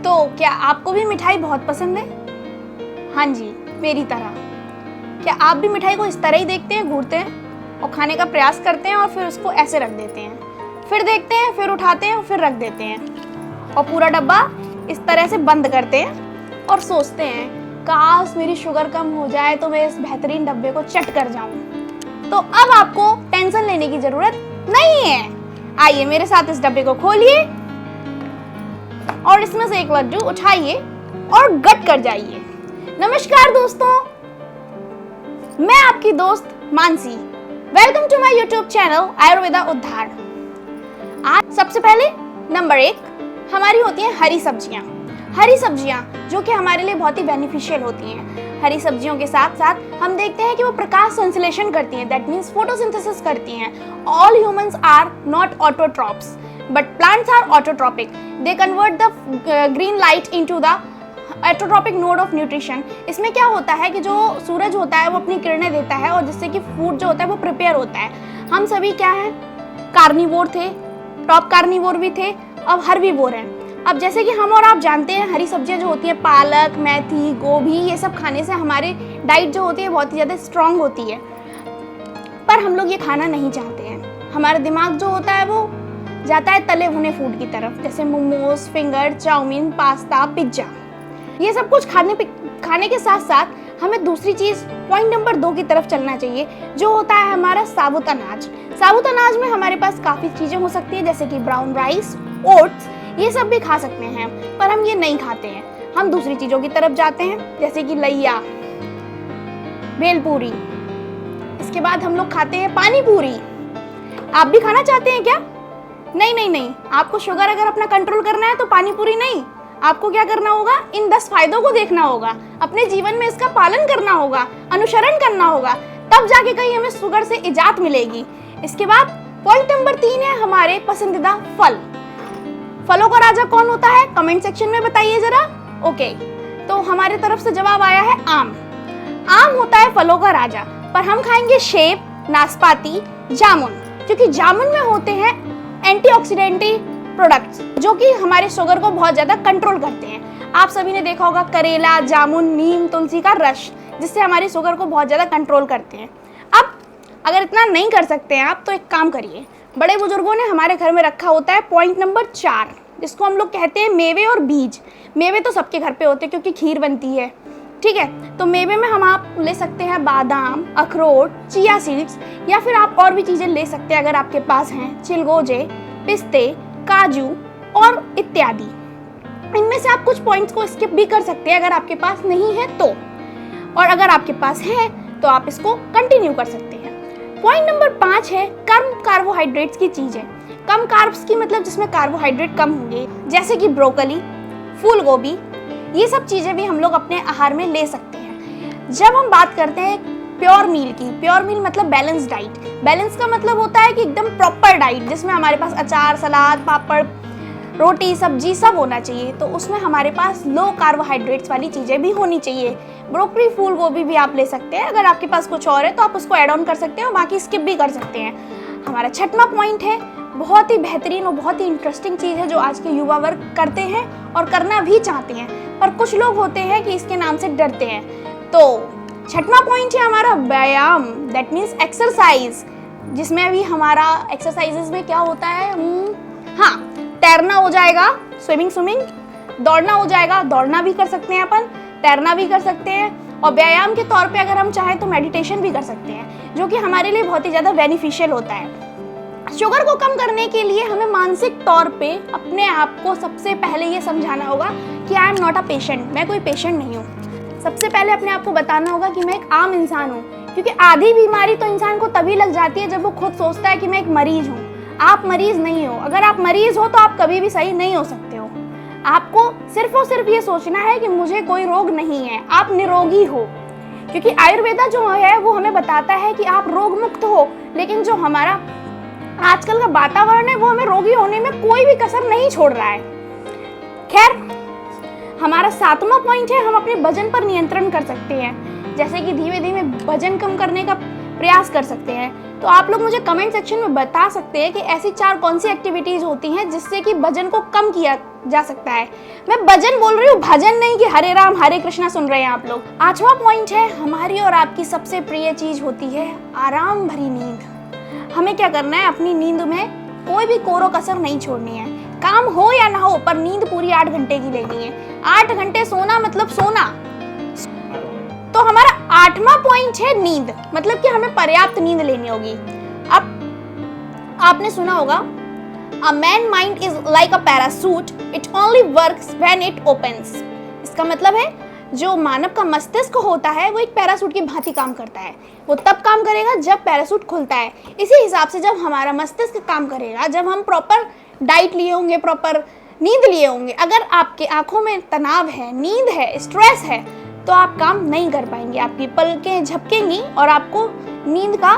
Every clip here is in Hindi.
तो क्या आपको भी मिठाई बहुत पसंद है? हाँ जी, मेरी तरह। क्या आप भी मिठाई को इस तरह ही देखते हैं, घूरते हैं और खाने का प्रयास करते हैं और फिर उसको ऐसे रख देते हैं, फिर देखते हैं, फिर उठाते हैं और फिर रख देते हैं और पूरा डब्बा इस तरह से बंद करते हैं और सोचते हैं काश मेरी शुगर कम हो जाए तो मैं इस बेहतरीन डब्बे को चट कर जाऊं। तो अब आपको टेंशन लेने की जरूरत नहीं है। आइए मेरे साथ इस डब्बे को खोलिए और इसमें से एक लड्डू उठाइए और गट कर जाइए। नमस्कार दोस्तों, मैं आपकी दोस्त Mansi. Welcome to my YouTube channel Ayurveda Uddhar. आज सबसे पहले नंबर 1 हमारी होती हैं हरी सब्जियां। हरी सब्जियां जो कि हमारे लिए बहुत ही बेनिफिशियल होती हैं। हरी सब्जियों के साथ साथ हम देखते हैं कि वो प्रकाश संश्लेषण करती हैं, दैट मीन्स फोटोसिंथेसिस करती हैं। All humans are not autotrophs but plants are autotrophic. They convert the green light into the autotrophic mode of nutrition. इसमें क्या होता है कि जो सूरज होता है वो अपनी किरणें देता है और जिससे कि फूड जो होता है वो प्रिपेयर होता है। हम सभी क्या हैं, कार्निवोर थे, टॉप कार्निवोर भी थे, अब हर्बीवोर हैं। अब जैसे कि हम और आप जानते हैं हरी सब्जियां जो होती है, पालक, मेथी, गोभी, ये सब खाने से हमारे डाइट जो होती है बहुत ही ज़्यादा स्ट्रांग होती है, पर हम लोग ये खाना नहीं चाहते हैं। हमारा दिमाग जो होता है वो जाता है तले भुने फूड की तरफ, जैसे momos, finger, chowmein, pasta, pizza. ये सब कुछ खाने के साथ साथ हमें दूसरी चीज़ पॉइंट नंबर 2 की तरफ चलना चाहिए, जो होता है हमारा साबुत अनाज। साबुत अनाज में हमारे पास काफ़ी चीज़ें हो सकती है, जैसे कि ब्राउन राइस, ओट्स, ये सब भी खा सकते हैं, पर हम ये नहीं खाते हैं। हम दूसरी चीज़ों की तरफ जाते हैं, जैसे कि लैया, भेलपूरी। इसके बाद हम लोग खाते हैं पानी पूरी। आप भी खाना चाहते हैं क्या? नहीं, आपको शुगर अगर अपना कंट्रोल करना है तो पानी पूरी नहीं, आपको क्या करना होगा, इन 10 फायदों को देखना होगा, अपने जीवन में इसका पालन करना होगा, अनुसरण करना होगा, तब जाके कहीं हमें शुगर से इजात मिलेगी। इसके बाद पॉइंट नंबर 3 है हमारे पसंदीदा फल। फलों का राजा कौन होता है, कमेंट सेक्शन में बताइए जरा। ओके, तो हमारे तरफ से जवाब आया है आम। आम होता है फलों का राजा, पर हम खाएंगे सेब, नाशपाती, जामुन, क्योंकि जामुन में होते हैं एंटीऑक्सीडेंटी प्रोडक्ट्स जो कि हमारे शुगर को बहुत ज़्यादा कंट्रोल करते हैं। आप सभी ने देखा होगा करेला, जामुन, नीम, तुलसी का रस, जिससे हमारी शुगर को बहुत ज़्यादा कंट्रोल करते हैं। अब अगर इतना नहीं कर सकते हैं आप, तो एक काम करिए, बड़े बुजुर्गों ने हमारे घर में रखा होता है पॉइंट नंबर 4, जिसको हम लोग कहते हैं मेवे और बीज। मेवे तो सबके घर पे होते हैं क्योंकि खीर बनती है, ठीक है। तो मेवे में हम आप ले सकते हैं बादाम, अखरोट, चिया सीड्स, या फिर आप और भी चीज़ें ले सकते हैं अगर आपके पास हैं, चिलगोजे, पिस्ते, काजू और इत्यादि। इनमें से आप कुछ पॉइंट्स को स्किप भी कर सकते हैं अगर आपके पास नहीं है तो, और अगर आपके पास है तो आप इसको कंटिन्यू कर सकते हैं। पॉइंट नंबर 5 है कम कार्बोहाइड्रेट्स की चीज़ें। कम कार्ब्स की मतलब जिसमें कार्बोहाइड्रेट कम होंगे, जैसे कि ब्रोकली, फूल गोभी, ये सब चीज़ें भी हम लोग अपने आहार में ले सकते हैं। जब हम बात करते हैं प्योर मील की, प्योर मील मतलब बैलेंस डाइट। बैलेंस का मतलब होता है कि एकदम प्रॉपर डाइट, जिसमें हमारे पास अचार, सलाद, पापड़, रोटी, सब्जी सब होना चाहिए। तो उसमें हमारे पास लो कार्बोहाइड्रेट्स वाली चीज़ें भी होनी चाहिए। ब्रोकली, फूल गोभी भी आप ले सकते हैं, अगर आपके पास कुछ और है तो आप उसको ऐड ऑन कर सकते हैं और बाकी स्किप भी कर सकते हैं। हमारा 6वां पॉइंट है बहुत ही बेहतरीन और बहुत ही इंटरेस्टिंग चीज़ है जो आज के युवा वर्ग करते हैं और करना भी चाहते हैं, पर कुछ लोग होते हैं कि इसके नाम से डरते हैं। तो 6वां पॉइंट है हमारा व्यायाम, दैट मीन्स एक्सरसाइज, जिसमें अभी हमारा एक्सरसाइजेज में क्या होता है, हाँ, तैरना हो जाएगा, स्विमिंग, दौड़ना हो जाएगा, दौड़ना भी कर सकते हैं अपन, तैरना भी कर सकते हैं, और व्यायाम के तौर पे अगर हम चाहें तो मेडिटेशन भी कर सकते हैं, जो कि हमारे लिए बहुत ही ज़्यादा बेनिफिशियल होता है। शुगर को कम करने के लिए हमें मानसिक तौर पे अपने आप को सबसे पहले ये समझाना होगा कि I am not a patient, मैं कोई पेशेंट नहीं हूँ। सबसे पहले अपने आप को बताना होगा कि मैं एक आम इंसान हूँ, क्योंकि आधी बीमारी तो इंसान को तभी लग जाती है जब वो खुद सोचता है कि मैं एक मरीज हूँ। आप मरीज नहीं हो। अगर आप मरीज हो तो आप कभी भी सही नहीं हो सकते हो। आपको सिर्फ और सिर्फ ये सोचना है कि मुझे कोई रोग नहीं है, आप निरोगी हो, क्योंकि आयुर्वेदा जो है वो हमें बताता है कि आप रोग मुक्त हो। लेकिन जो हमारा आजकल का वातावरण है वो हमें रोगी होने में कोई भी कसर नहीं छोड़ रहा है। खैर, हमारा 7वां पॉइंट है हम अपने वजन पर नियंत्रण कर सकते हैं, जैसे कि धीमे धीमे वजन कम करने का प्रयास कर सकते हैं। तो आप लोग मुझे कमेंट सेक्शन में बता सकते हैं कि ऐसी 4 कौन सी एक्टिविटीज होती हैं जिससे कि वजन को कम किया जा सकता है। मैं भजन बोल रही हूँ, भजन नहीं कि हरे राम हरे कृष्णा सुन रहे हैं आप लोग। 8वां पॉइंट है, हमारी और आपकी सबसे प्रिय चीज होती है आराम भरी नींद। हमें क्या करना है, अपनी नींद में कोई भी कोरो कसर नहीं छोड़नी है। काम हो या ना हो पर नींद पूरी 8 घंटे की लेनी है। 8 घंटे सोना मतलब सोना। तो हमारा 8वां पॉइंट है नींद, मतलब कि हमें पर्याप्त नींद लेनी होगी। अब आपने सुना होगा, A man mind is like a parachute, it only works when it opens। इसका मतलब है जो मानव का मस्तिष्क होता है वो एक पैरासूट की भांति काम करता है। वो तब काम करेगा जब पैरासूट खुलता है। इसी हिसाब से जब हमारा मस्तिष्क काम करेगा, जब हम प्रॉपर डाइट लिए होंगे, प्रॉपर नींद लिए होंगे। अगर आपके आंखों में तनाव है, नींद है, स्ट्रेस है, तो आप काम नहीं कर पाएंगे। आपकी पलकें झपकेंगी और आपको नींद का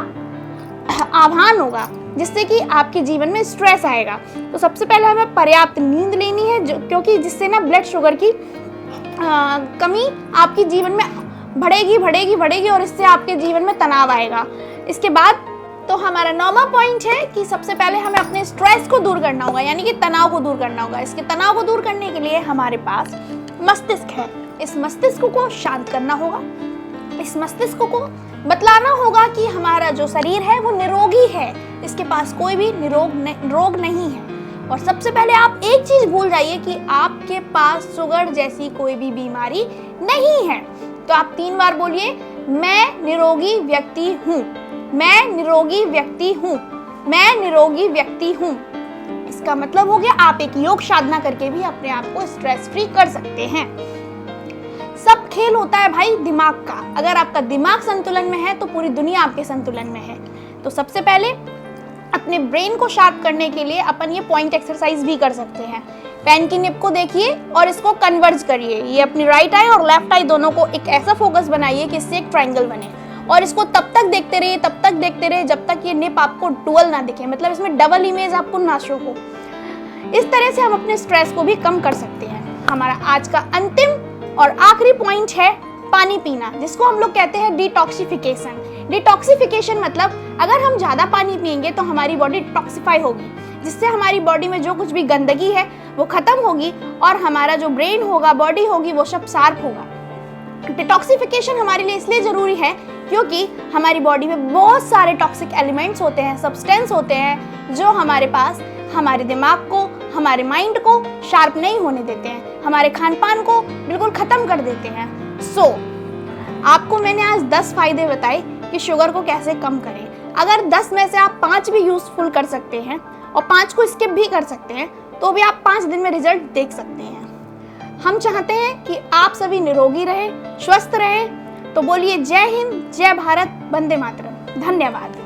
आभान होगा, जिससे कि आपके जीवन में स्ट्रेस आएगा। तो सबसे पहले हमें पर्याप्त नींद लेनी है, क्योंकि जिससे ना ब्लड शुगर की कमी आपके जीवन में बढ़ेगी और इससे आपके जीवन में तनाव आएगा। इसके बाद तो हमारा 9वां पॉइंट है कि सबसे पहले हमें अपने स्ट्रेस को दूर करना होगा, यानी कि तनाव को दूर करना होगा। इसके तनाव को दूर करने के लिए हमारे पास मस्तिष्क है। इस मस्तिष्क को शांत करना होगा। इस मस्तिष्क को बतलाना होगा कि हमारा जो शरीर है वो निरोगी है, इसके पास कोई भी रोग नहीं है। और सबसे पहले आप एक चीज भूल जाइए कि आपके पास शुगर जैसी कोई भी बीमारी नहीं है। तो आप 3 बार बोलिए, मैं निरोगी व्यक्ति हूँ, मैं निरोगी व्यक्ति हूँ, मैं निरोगी व्यक्ति हूँ। इसका मतलब हो गया आप एक योग साधना करके भी अपने आप को स्ट्रेस फ्री कर सकते हैं। सब खेल होता है भाई दिमाग का। अगर आपका दिमाग संतुलन में है तो पूरी दुनिया आपके संतुलन में है। तो सबसे पहले अपने ब्रेन को शार्प करने के लिए अपन ये पॉइंट एक्सरसाइज भी कर सकते हैं। पेन की निब को देखिए और इसको कन्वर्ज करिए। ये अपनी राइट आई और लेफ्ट आई दोनों को एक ऐसा फोकस बनाइए कि इससे एक ट्रायंगल बने, और इसको तब तक देखते रहिए जब तक ये निब आपको डुअल ना दिखे, मतलब इसमें डबल इमेज आपको ना शो हो। इस तरह से हम अपने स्ट्रेस को भी कम कर सकते हैं। हमारा आज का अंतिम और आखिरी पॉइंट है पानी पीना, जिसको हम लोग कहते हैं डिटॉक्सिफिकेशन। डिटॉक्सिफिकेशन मतलब अगर हम ज़्यादा पानी पिएंगे तो हमारी बॉडी डिटॉक्सिफाई होगी, जिससे हमारी बॉडी में जो कुछ भी गंदगी है वो खत्म होगी और हमारा जो ब्रेन होगा, बॉडी होगी, वो सब शार्प होगा। डिटॉक्सिफिकेशन हमारे लिए इसलिए ज़रूरी है क्योंकि हमारी बॉडी में बहुत सारे टॉक्सिक एलिमेंट्स होते हैं, सब्सटेंस होते हैं, जो हमारे पास हमारे दिमाग को, हमारे माइंड को शार्प नहीं होने देते हैं, हमारे खान पान को बिल्कुल ख़त्म कर देते हैं। आपको मैंने आज 10 फायदे बताए कि शुगर को कैसे कम करें। अगर 10 में से आप 5 भी यूजफुल कर सकते हैं और 5 को स्किप भी कर सकते हैं तो भी आप 5 दिन में रिजल्ट देख सकते हैं। हम चाहते हैं कि आप सभी निरोगी रहें, स्वस्थ रहें। तो बोलिए जय हिंद, जय भारत, वंदे मातरम। धन्यवाद।